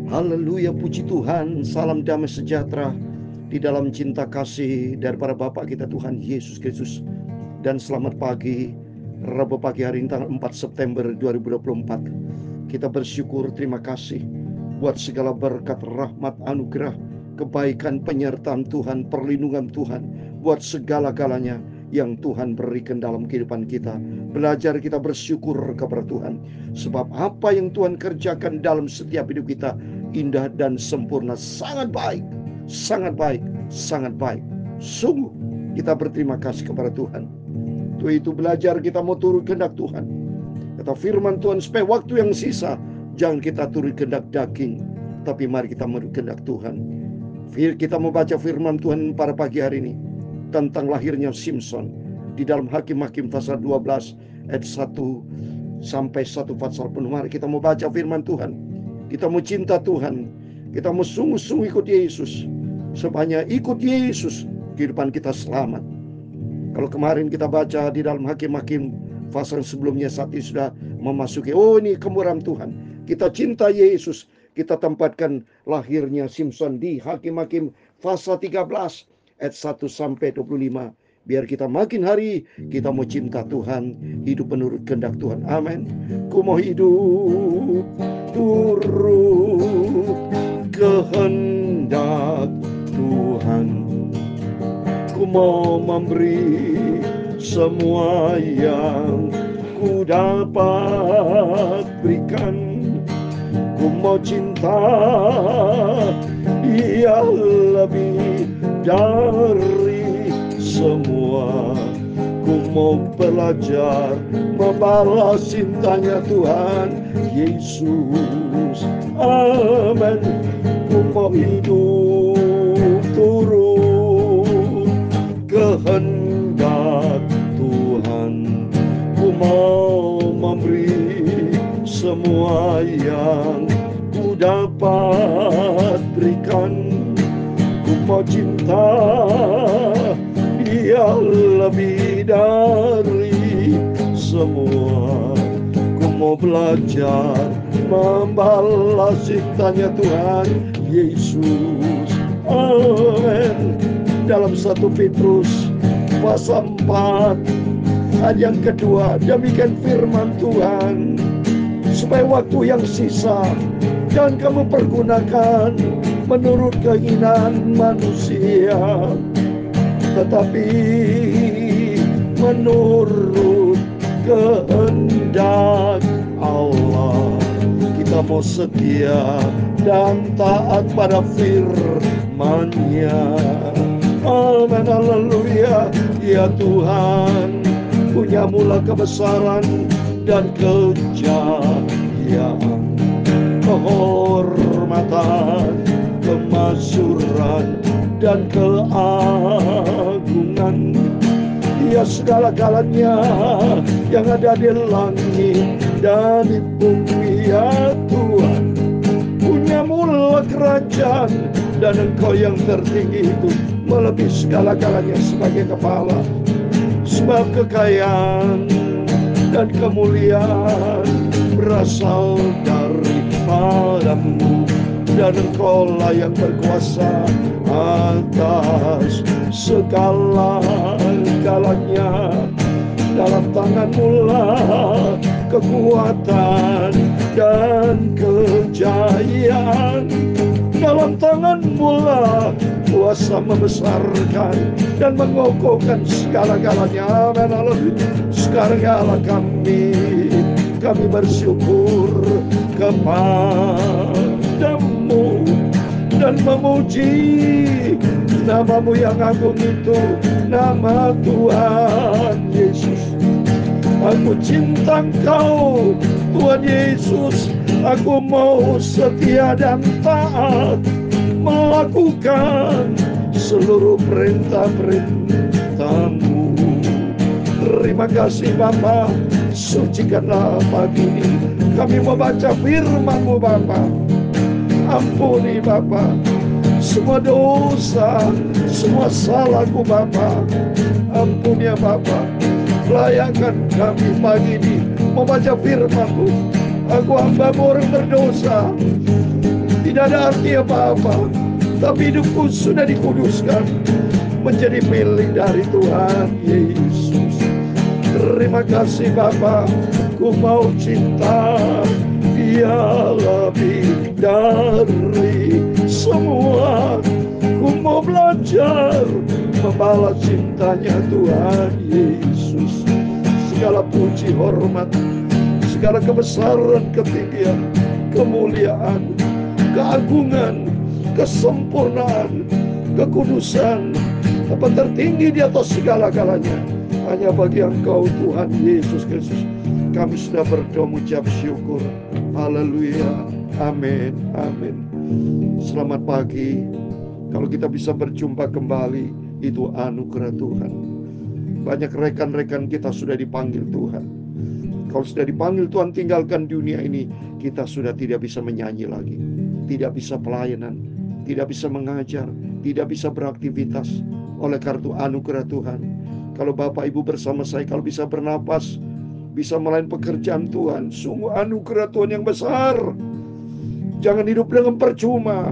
Haleluya, puji Tuhan. Salam damai sejahtera di dalam cinta kasih daripada Bapa kita Tuhan Yesus Kristus. Dan selamat pagi, Rabu pagi hari ini tanggal 4 September 2024. Kita bersyukur, terima kasih buat segala berkat, rahmat, anugerah, kebaikan, penyertaan Tuhan, perlindungan Tuhan, buat segala-galanya yang Tuhan berikan dalam kehidupan kita. Belajar kita bersyukur kepada Tuhan, sebab apa yang Tuhan kerjakan dalam setiap hidup kita indah dan sempurna, sangat baik, sangat baik, sangat baik. Sungguh kita berterima kasih kepada Tuhan. Untuk itu belajar kita mau turut kehendak Tuhan. Kata firman Tuhan, supaya waktu yang sisa jangan kita turut kehendak daging, tapi mari kita menurut kehendak Tuhan. Kita mau baca firman Tuhan pada pagi hari ini tentang lahirnya Simson di dalam Hakim-Hakim pasal 12 ayat 1 sampai 1 pasal penuh. Mari kita mau baca firman Tuhan. Kita mau cinta Tuhan, kita mau sungguh-sungguh ikut Yesus. Sebanyak ikut Yesus, kehidupan kita selamat. Kalau kemarin kita baca di dalam Hakim-Hakim pasal sebelumnya, saat ini sudah memasuki, ini kemurahan Tuhan. Kita cinta Yesus, kita tempatkan lahirnya Simson di Hakim-Hakim pasal 13 ayat 1 sampai 25. Biar kita makin hari kita mau cinta Tuhan, hidup menurut kehendak Tuhan. Amin. Ku mau hidup turut kehendak Tuhan. Ku mau memberi semua yang ku dapat berikan. Ku mau cinta Dia lebih dari semua. Ku mau belajar membalas cintanya Tuhan Yesus. Amin. Ku mau hidup turut kehendak Tuhan. Ku mau memberi semua yang ku dapat berikan. Ku mau cinta Dia lebih dari semua. Ku mau belajar membalas cintanya Tuhan Yesus. Amin. Dalam 1 Petrus pasal 4 ayat yang kedua, demikian firman Tuhan, supaya waktu yang sisa jangan kamu pergunakan menurut keinginan manusia, tetapi menurut kehendak Allah. Kita mau setia dan taat pada firman-Nya. Amin, haleluya. Ya Tuhan, punya mula kebesaran dan kejayaan, kehormatan, kemasyuran, dan keagungan. Dia segala-galanya yang ada di langit dan di bumi. Ya Tuhan, punya mula kerajaan, dan Engkau yang tertinggi itu melebihi segala-galanya sebagai kepala. Sebab kekayaan dan kemuliaan berasal daripadamu, dan Engkaulah yang berkuasa atas segala-galanya. Dalam tangan-Mu lah kekuatan dan kejayaan. Dalam tangan-Mu lah kuasa membesarkan dan mengokohkan segala-galanya. Amin. Sekarang kami bersyukur kepadamu dan memuji nama-Mu yang agung itu, nama Tuhan Yesus. Aku cinta Engkau, Tuhan Yesus. Aku mau setia dan taat melakukan seluruh perintah-perintah-Mu. Terima kasih Bapa, sucikanlah pagi ini. Kami mau baca firman-Mu Bapa. Ampuni Bapa semua dosa, semua salahku Bapa. Ampuni ya Bapa. Layakan kami pagi ini membaca firman-Mu. Aku hamba-Mu orang berdosa. Tidak ada arti apa-apa, tapi hidupku sudah dikuduskan menjadi milik dari Tuhan Yesus. Terima kasih Bapa, ku mau cinta Dia lebih dari semua. Ku mau belajar membalas cintanya Tuhan Yesus. Segala puji hormat, segala kebesaran, ketinggian, kemuliaan, keagungan, kesempurnaan, kekudusan, tempat tertinggi di atas segala-galanya hanya bagi Engkau Tuhan Yesus Kristus. Kami sudah berdoa mengucap syukur. Haleluya. Amin. Amin. Selamat pagi. Kalau kita bisa berjumpa kembali, itu anugerah Tuhan. Banyak rekan-rekan kita sudah dipanggil Tuhan. Kalau sudah dipanggil Tuhan tinggalkan dunia ini, kita sudah tidak bisa menyanyi lagi, tidak bisa pelayanan, tidak bisa mengajar, tidak bisa beraktivitas oleh kartu anugerah Tuhan. Kalau Bapak Ibu bersama saya, kalau bisa bernapas, bisa melayani pekerjaan Tuhan, sungguh anugerah Tuhan yang besar. Jangan hidup dengan percuma,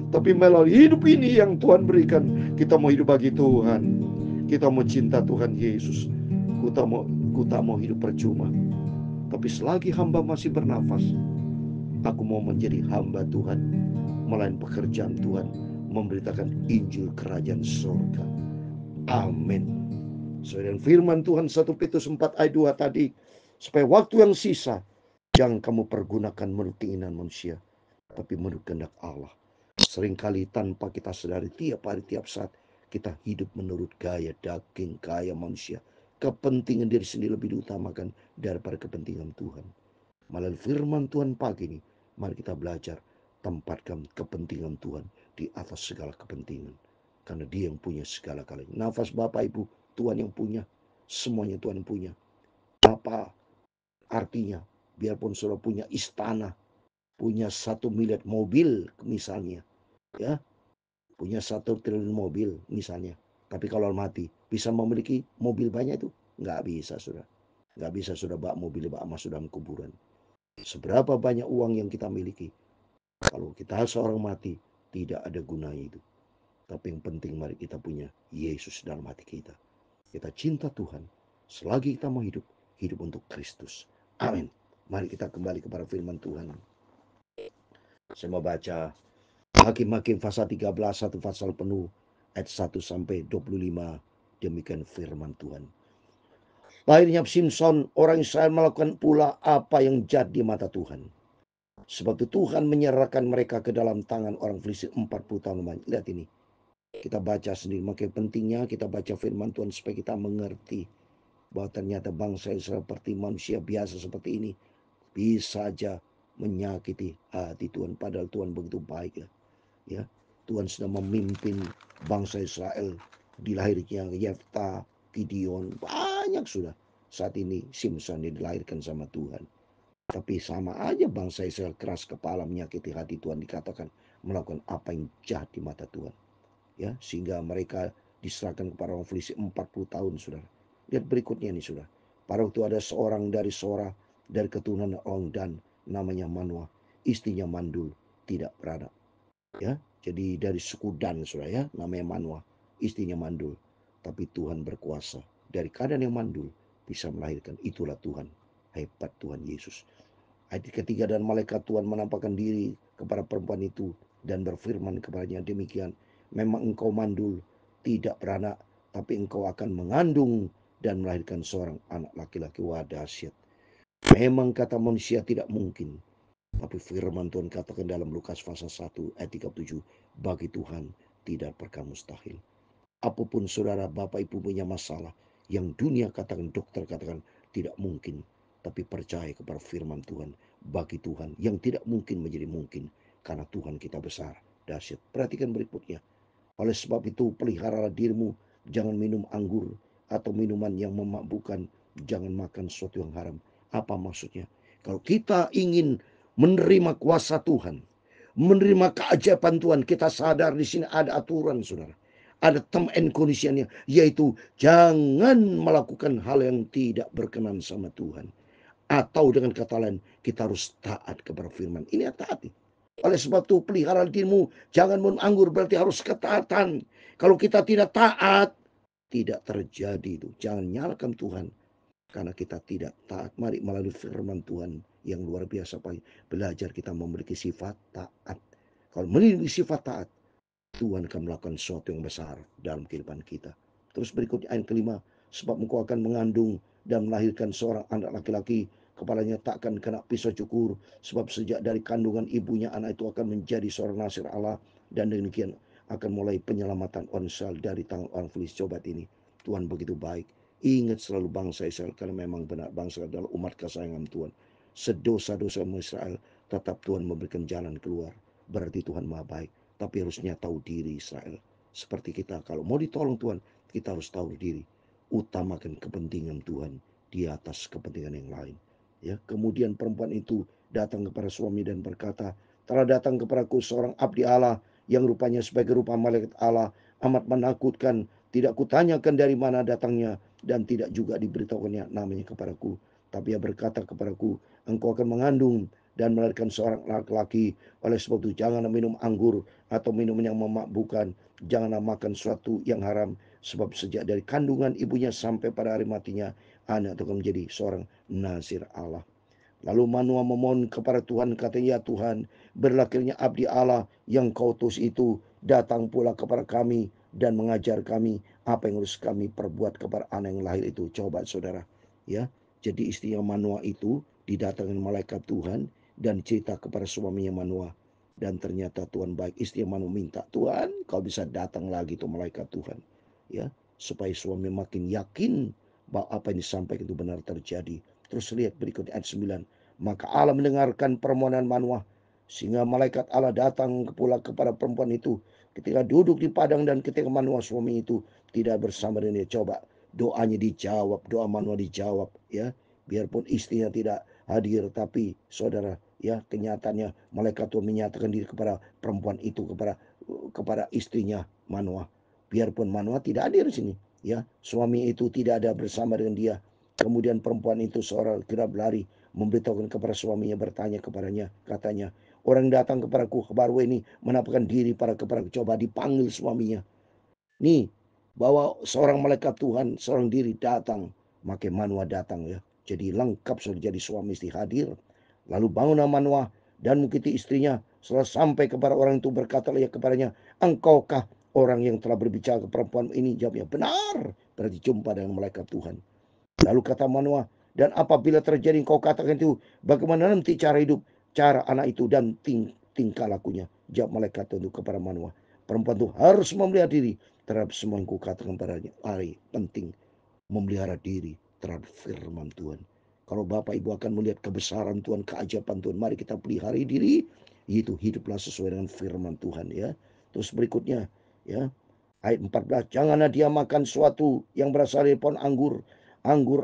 tapi melalui hidup ini yang Tuhan berikan, kita mau hidup bagi Tuhan. Kita mau cinta Tuhan Yesus. Ku tak mau hidup percuma. Tapi selagi hamba masih bernafas, aku mau menjadi hamba Tuhan, melayani pekerjaan Tuhan, memberitakan Injil Kerajaan Surga. Amin. Sesuai dengan firman Tuhan 1 Petrus 4 ayat 2 tadi, supaya waktu yang sisa jangan kamu pergunakan menurut keinginan manusia, tapi menurut kehendak Allah. Seringkali tanpa kita sadari, tiap hari, tiap saat kita hidup menurut gaya daging, gaya manusia. Kepentingan diri sendiri lebih diutamakan daripada kepentingan Tuhan. Melalui firman Tuhan pagi ini, mari kita belajar tempatkan kepentingan Tuhan di atas segala kepentingan. Karena Dia yang punya segala-galanya. Nafas Bapak Ibu, Tuhan yang punya. Semuanya Tuhan yang punya. Apa artinya? Biarpun saudara punya istana, punya 1 miliar mobil misalnya, ya, punya 1 triliun mobil misalnya, tapi kalau mati bisa memiliki mobil banyak itu? Nggak bisa saudara. Nggak bisa saudara bawa mobil, bawa masuk dalam kuburan. Seberapa banyak uang yang kita miliki, kalau kita seorang mati, tidak ada gunanya itu. Tapi yang penting mari kita punya Yesus dalam hati kita. Kita cinta Tuhan. Selagi kita mau hidup, hidup untuk Kristus. Amin. Mari kita kembali kepada firman Tuhan. Saya mau baca Hakim-Hakim pasal 13, satu pasal penuh, ayat 1 sampai 25. Demikian firman Tuhan. Lahirnya Simson, orang Israel melakukan pula apa yang jahat di mata Tuhan. Sebab itu Tuhan menyerahkan mereka ke dalam tangan orang Filistin 40 tahun lamanya. Lihat ini. Kita baca sendiri. Makanya pentingnya kita baca firman Tuhan supaya kita mengerti bahwa ternyata bangsa Israel seperti manusia biasa seperti ini bisa saja menyakiti hati Tuhan. Padahal Tuhan begitu baik. Ya, Tuhan sudah memimpin bangsa Israel, dilahirnya Yefta, Gideon, banyak sudah. Saat ini Simson dilahirkan sama Tuhan. Tapi sama aja bangsa Israel keras kepala, menyakiti hati Tuhan, dikatakan melakukan apa yang jahat di mata Tuhan. Ya, sehingga mereka diserahkan kepada orang Filistin 40 tahun, saudara. Lihat berikutnya nih, saudara. Pada waktu ada seorang dari Sora, dari keturunan orang Dan, namanya Manoah, istrinya mandul, tidak beranak. Ya, jadi dari suku Dan, saudara, ya, namanya Manoah, istrinya mandul. Tapi Tuhan berkuasa. Dari keadaan yang mandul bisa melahirkan. Itulah Tuhan. Hebat Tuhan Yesus. Ayat ketiga, dan malaikat Tuhan menampakkan diri kepada perempuan itu dan berfirman kepadanya, demikian, memang engkau mandul, tidak beranak, tapi engkau akan mengandung dan melahirkan seorang anak laki-laki. Wah, dahsyat. Memang kata manusia tidak mungkin. Tapi firman Tuhan katakan dalam Lukas pasal 1 ayat 37, bagi Tuhan tidak perkara mustahil. Apapun saudara, Bapak Ibu punya masalah yang dunia katakan, dokter katakan tidak mungkin, tapi percaya kepada firman Tuhan. Bagi Tuhan yang tidak mungkin menjadi mungkin, karena Tuhan kita besar, dahsyat. Perhatikan berikutnya. Oleh sebab itu peliharalah dirimu, jangan minum anggur atau minuman yang memabukkan, jangan makan sesuatu yang haram. Apa maksudnya? Kalau kita ingin menerima kuasa Tuhan, menerima keajaiban Tuhan, kita sadar di sini ada aturan, saudara. Ada term and conditionnya, yaitu jangan melakukan hal yang tidak berkenan sama Tuhan. Atau dengan kata lain, kita harus taat kepada firman. Ini taati. Oleh sebab itu pelihara dirimu, jangan minum anggur, berarti harus ketaatan. Kalau kita tidak taat, tidak terjadi itu. Jangan nyalakan Tuhan karena kita tidak taat. Mari melalui firman Tuhan yang luar biasa, Pak, belajar kita memiliki sifat taat. Kalau memiliki sifat taat, Tuhan akan melakukan sesuatu yang besar dalam kehidupan kita. Terus berikutnya ayat kelima, sebab engkau akan mengandung dan melahirkan seorang anak laki-laki, kepalanya takkan kena pisau cukur, sebab sejak dari kandungan ibunya anak itu akan menjadi seorang nasir Allah, dan demikian akan mulai penyelamatan orang Israel dari tangan orang Filistin. Coba ini, Tuhan begitu baik. Ingat selalu bangsa Israel, karena memang benar bangsa adalah umat kesayangan Tuhan. Sedosa-dosa Israel, tetap Tuhan memberikan jalan keluar. Berarti Tuhan maha baik. Tapi harusnya tahu diri Israel. Seperti kita, kalau mau ditolong Tuhan, kita harus tahu diri. Utamakan kepentingan Tuhan di atas kepentingan yang lain. Ya, kemudian perempuan itu datang kepada suami dan berkata, telah datang kepadaku seorang abdi Allah yang rupanya sebagai rupa malaikat Allah, amat menakutkan. Tidak kutanyakan dari mana datangnya dan tidak juga diberitahukannya namanya kepadaku. Tapi ia berkata kepadaku, engkau akan mengandung dan melahirkan seorang laki-laki. Oleh sebab itu jangan minum anggur atau minum yang memabukkan. Janganlah makan sesuatu yang haram. Sebab sejak dari kandungan ibunya sampai pada hari matinya, anak itu akan menjadi seorang nazir Allah. Lalu Manoah memohon kepada Tuhan, katanya, ya Tuhan, berlakirnya abdi Allah yang kau utus itu datang pula kepada kami dan mengajar kami apa yang harus kami perbuat kepada anak yang lahir itu. Coba saudara, ya. Jadi istrinya Manoah itu didatangkan malaikat Tuhan dan cerita kepada suaminya Manoah. Dan ternyata Tuhan baik. Istrinya Manoah minta, Tuhan, kau bisa datang lagi tuh malaikat Tuhan, ya, supaya suami makin yakin bahwa apa yang disampaikan itu benar terjadi. Terus lihat berikutnya ayat 9. Maka Allah mendengarkan permohonan Manoah, sehingga malaikat Allah datang pula kepada perempuan itu ketika duduk di padang, dan ketika Manoah suami itu tidak bersama dengan dia. Coba doanya dijawab, doa Manoah dijawab, ya. Biarpun istrinya tidak hadir, tapi saudara, ya, kenyataannya malaikat Tuhan menyatakan diri kepada perempuan itu, kepada istrinya Manoah. Biarpun Manoah tidak hadir di sini, ya, suami itu tidak ada bersama dengan dia. Kemudian perempuan itu seorang kira berlari memberitahukan kepada suaminya, bertanya kepadanya, katanya, orang datang kepadaku baru ini menampakkan diri kepadaku. Coba dipanggil suaminya. Nih, bahwa seorang malaikat Tuhan, seorang diri datang, maka Manoah datang, ya. Jadi lengkap sudah, jadi suami istri hadir. Lalu bangunlah Manoah dan mengikuti istrinya. Setelah sampai kepada orang itu, berkatalah ia kepadanya, engkaukah orang yang telah berbicara ke perempuan ini? Jawabnya, benar. Berarti jumpa dengan malaikat Tuhan. Lalu kata Manoah, dan apabila terjadi engkau katakan itu, bagaimana nanti cara hidup, cara anak itu, dan tingkah lakunya? Jawab malaikat itu kepada Manoah, perempuan itu harus memelihara diri terhadap semua yang kau katakan padanya. Hari penting memelihara diri terhadap firman Tuhan. Kalau Bapak Ibu akan melihat kebesaran Tuhan, keajaiban Tuhan, mari kita pelihara diri, itu hiduplah sesuai dengan firman Tuhan, ya. Terus berikutnya, ya, ayat 14, janganlah dia makan sesuatu yang berasal dari pohon anggur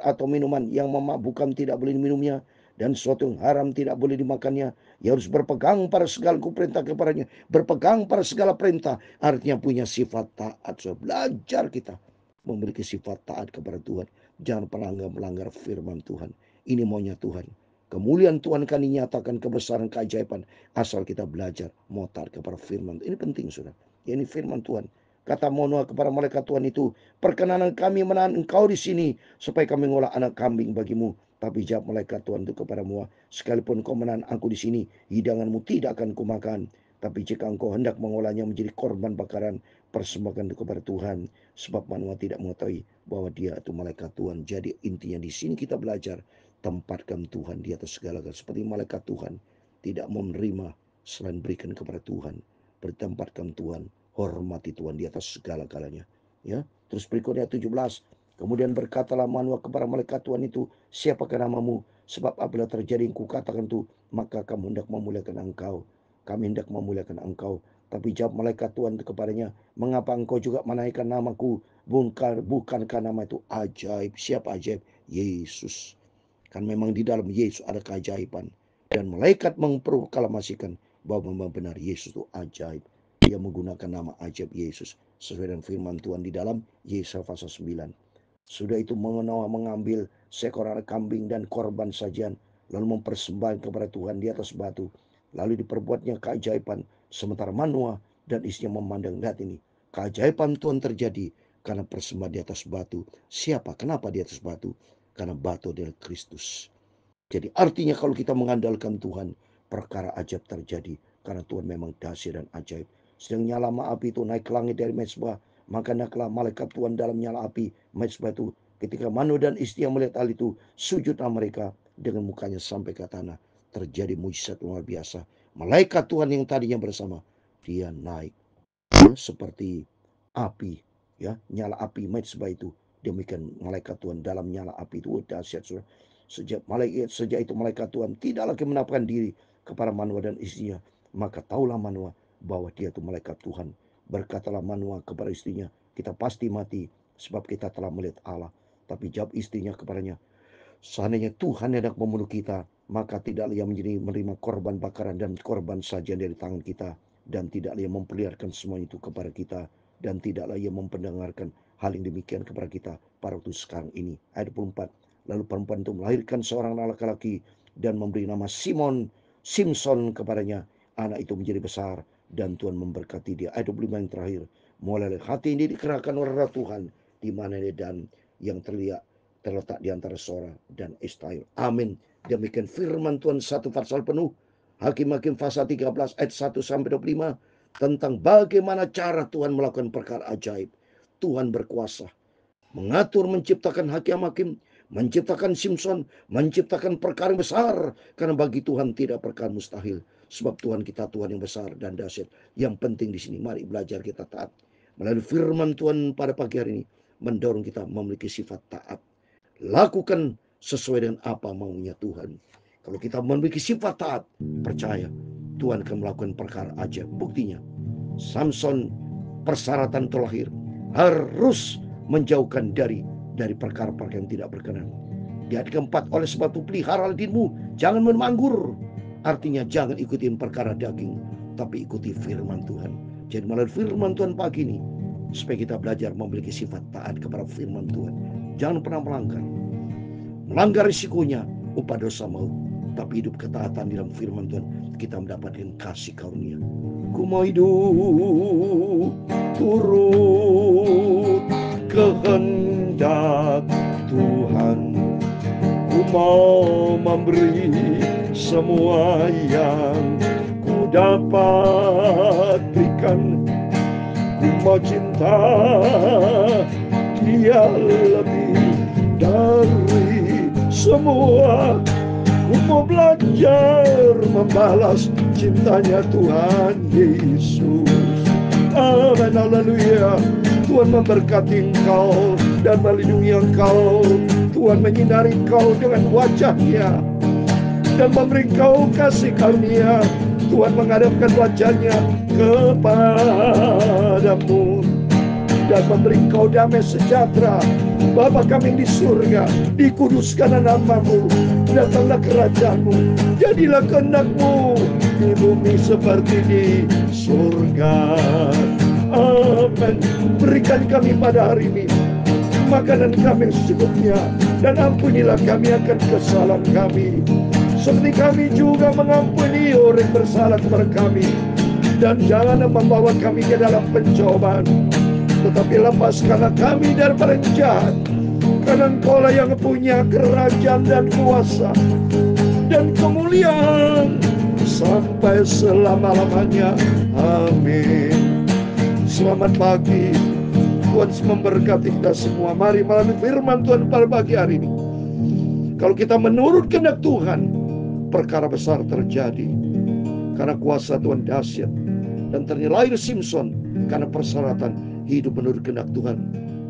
atau minuman yang memabukkan, tidak boleh diminumnya, dan sesuatu yang haram tidak boleh dimakannya. Ia harus berpegang pada segala perintah kepadanya. Berpegang pada segala perintah artinya punya sifat taat. So, belajar kita memiliki sifat taat kepada Tuhan. Jangan pernah melanggar firman Tuhan. Ini maunya Tuhan. Kemuliaan Tuhan akan dinyatakan, kebesaran, keajaiban, asal kita belajar mau taat kepada firman. Ini penting, saudara. Ini firman Tuhan. Kata Manoah kepada malaikat Tuhan itu, perkenanan kami menahan engkau di sini, supaya kami mengolah anak kambing bagimu. Tapi jawab malaikat Tuhan itu kepada Manoah, sekalipun kau menahan aku di sini, hidanganmu tidak akan kumakan. Tapi jika engkau hendak mengolahnya menjadi korban bakaran, persembahkan kepada Tuhan. Sebab Manoah tidak mengetahui bahwa dia itu malaikat Tuhan. Jadi intinya di sini kita belajar, tempatkan Tuhan di atas segala-galanya. Seperti malaikat Tuhan tidak menerima selain berikan kepada Tuhan. Bertempatkan Tuhan, hormati Tuhan di atas segala-galanya, ya. Terus berikutnya 17, kemudian berkatalah Manoah kepada malaikat Tuhan itu, siapakah namamu? Sebab apabila terjadi yang kukatakan itu, maka kamu hendak memuliakan engkau, kami hendak memuliakan engkau. Tapi jawab malaikat Tuhan itu kepadanya, mengapa engkau juga menaikkan namaku? Bukankah nama itu ajaib? Siapa ajaib? Yesus. Kan memang di dalam Yesus ada keajaiban. Dan malaikat memproklamasikan bahwa memang benar Yesus itu ajaib. Dia menggunakan nama ajaib Yesus sesuai dengan firman Tuhan di dalam Yesaya pasal 9. Sudah itu Manoah mengambil seekor anak kambing dan korban sajian, lalu mempersembahkan kepada Tuhan di atas batu. lalu diperbuatnya keajaiban. Sementara Manoah dan istrinya memandang, lihat ini, keajaiban Tuhan terjadi karena persembahan di atas batu. Siapa? Kenapa di atas batu? Karena batu adalah Kristus. Jadi artinya kalau kita mengandalkan Tuhan, perkara ajaib terjadi. Karena Tuhan memang dahsyat dan ajaib. Sedang nyala api itu naik ke langit dari mezbah, maka naiklah malaikat Tuhan dalam nyala api mezbah itu. Ketika Manoah dan istrinya melihat hal itu, sujudlah mereka dengan mukanya sampai ke tanah. Terjadi mujizat luar biasa. Malaikat Tuhan yang tadinya bersama, dia naik seperti api, ya, nyala api mezbah itu. Demikian malaikat Tuhan dalam nyala api itu dahsyat. Sejak itu malaikat Tuhan tidak lagi menampakkan diri kepada Manoah dan istrinya. Maka taulah Manoah bahwa dia itu malaikat Tuhan. Berkatalah Manoah kepada istrinya, kita pasti mati sebab kita telah melihat Allah. Tapi jawab istrinya kepadanya, seandainya Tuhan hendak membunuh kita, maka tidaklah ia menerima korban bakaran dan korban sajian dari tangan kita, dan tidaklah ia memperlihatkan semua itu kepada kita, dan tidaklah ia mempendengarkan hal yang demikian kepada kita pada waktu sekarang ini. Ayat 24. Lalu perempuan itu melahirkan seorang anak laki-laki dan memberi nama Simson kepadanya. Anak itu menjadi besar dan Tuhan memberkati dia. Ayat 25 yang terakhir. Mulai hati ini dikerahkan oleh roh Tuhan, di mana dia dan yang terletak di antara Sora dan Estail. Amin. Demikian firman Tuhan satu pasal penuh. Hakim-Hakim pasal 13 ayat 1 sampai 25 tentang bagaimana cara Tuhan melakukan perkara ajaib. Tuhan berkuasa mengatur, menciptakan hakim-hakim, menciptakan Simson, menciptakan perkara yang besar. Karena bagi Tuhan tidak perkara mustahil. Sebab Tuhan kita Tuhan yang besar dan dahsyat. Yang penting di sini, mari belajar kita taat. Melalui firman Tuhan pada pagi hari ini, mendorong kita memiliki sifat taat. Lakukan sesuai dengan apa maunya Tuhan. Kalau kita memiliki sifat taat, percaya Tuhan akan melakukan perkara ajaib. Buktinya, Samson persyaratan terlahir harus menjauhkan dari perkara-perkara yang tidak berkenan. Di ayat keempat, oleh sebab itu pelihara dinmu, jangan minum anggur. Artinya jangan ikutin perkara daging, tapi ikuti firman Tuhan. Jadi melalui firman Tuhan pagi ini, supaya kita belajar memiliki sifat taat kepada firman Tuhan. Jangan pernah melanggar. Melanggar risikonya upah dosa maut. Tapi hidup ketaatan di dalam firman Tuhan, kita mendapatkan kasih karunia. Ku mau hidup turut kehendak Tuhan. Ku mau memberi semua yang ku dapat berikan. Ku mau cinta Dia lebih dari semua. Ku mau belajar membalas cintanya Tuhan Yesus. Amin, haleluya. Tuhan memberkati engkau dan melindungi engkau. Tuhan menyinari engkau dengan wajahnya dan memberi engkau kasih karunia. Tuhan menghadapkan wajahnya kepadamu dan memberi engkau damai sejahtera. Bapa kami di surga, dikuduskanlah namamu, datanglah kerajaanmu, jadilah kehendak-Mu di bumi seperti di surga. Amin. Berikan kami pada hari ini makanan kami secukupnya, dan ampunilah kami akan kesalahan kami, seperti kami juga mengampuni orang bersalah kepada kami. Dan jangan membawa kami ke dalam pencobaan, tetapi lepaskanlah kami daripada yang jahat. Karena Engkau lah yang punya kerajaan dan kuasa dan kemuliaan sampai selama-lamanya. Amin. Selamat pagi. Tuhan memberkati kita semua. Mari melalui firman Tuhan pada pagi hari ini, kalau kita menurut kehendak Tuhan, perkara besar terjadi. Karena kuasa Tuhan dahsyat. Dan terlahir Simson karena persyaratan hidup menurut kehendak Tuhan.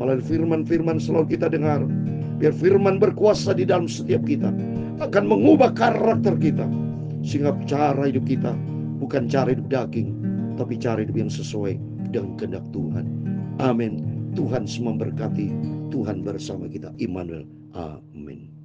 Melalui firman-firman selalu kita dengar, biar firman berkuasa di dalam setiap kita, akan mengubah karakter kita, sehingga cara hidup kita bukan cara hidup daging, tapi cara hidup yang sesuai dengan kehendak Tuhan. Amin. Tuhan memberkati. Tuhan bersama kita. Immanuel. Amin.